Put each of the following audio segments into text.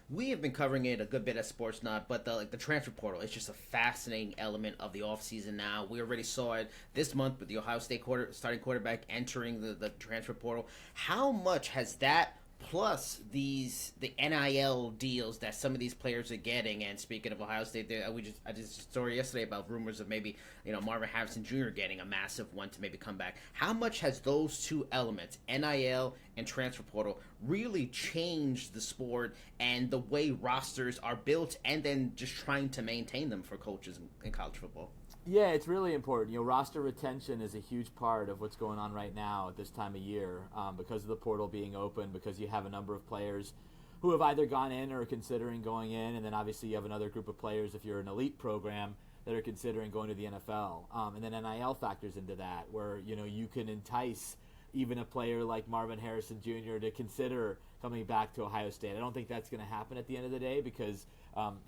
we have been covering it a good bit at Sportsnaut, but the transfer portal is just a fascinating element of the offseason now. We already saw it this month with the Ohio State starting quarterback entering the transfer portal. How much has that plus the NIL deals that some of these players are getting? And speaking of Ohio State, I just a story yesterday about rumors of maybe Marvin Harrison Jr. getting a massive one to maybe come back. How much has those two elements, NIL and transfer portal, really changed the sport and the way rosters are built, and then just trying to maintain them for coaches in college football? Yeah, it's really important. Roster retention is a huge part of what's going on right now at this time of year, because of the portal being open, because you have a number of players who have either gone in or are considering going in, and then obviously you have another group of players, if you're an elite program, that are considering going to the NFL. And then NIL factors into that, where you can entice even a player like Marvin Harrison Jr. to consider coming back to Ohio State. I don't think that's going to happen at the end of the day, because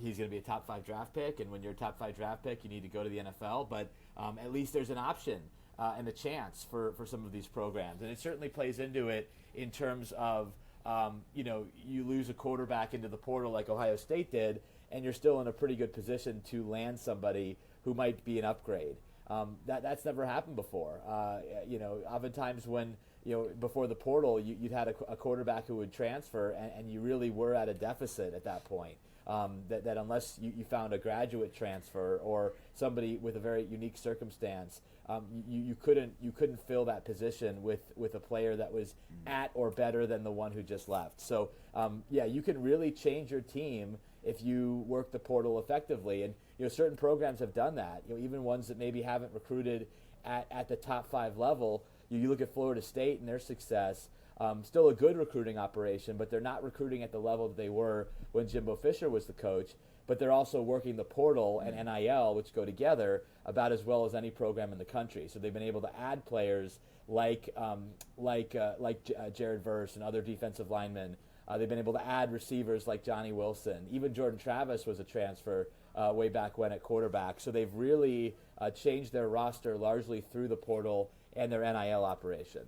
he's going to be a top 5 draft pick, and when you're a top 5 draft pick, you need to go to the NFL. But at least there's an option and a chance for some of these programs, and it certainly plays into it in terms of you lose a quarterback into the portal like Ohio State did, and you're still in a pretty good position to land somebody who might be an upgrade. That's never happened before. Oftentimes when before the portal, you'd had a quarterback who would transfer, and you really were at a deficit at that point. That unless you found a graduate transfer or somebody with a very unique circumstance, you couldn't fill that position with a player that was at or better than the one who just left. So you can really change your team if you work the portal effectively, and certain programs have done that. Even ones that maybe haven't recruited at the top 5 level. You look at Florida State and their success. Still a good recruiting operation, but they're not recruiting at the level that they were when Jimbo Fisher was the coach. But they're also working the portal and NIL, which go together, about as well as any program in the country. So they've been able to add players like Jared Verse and other defensive linemen. They've been able to add receivers like Johnny Wilson. Even Jordan Travis was a transfer way back when at quarterback. So they've really changed their roster largely through the portal and their NIL operation.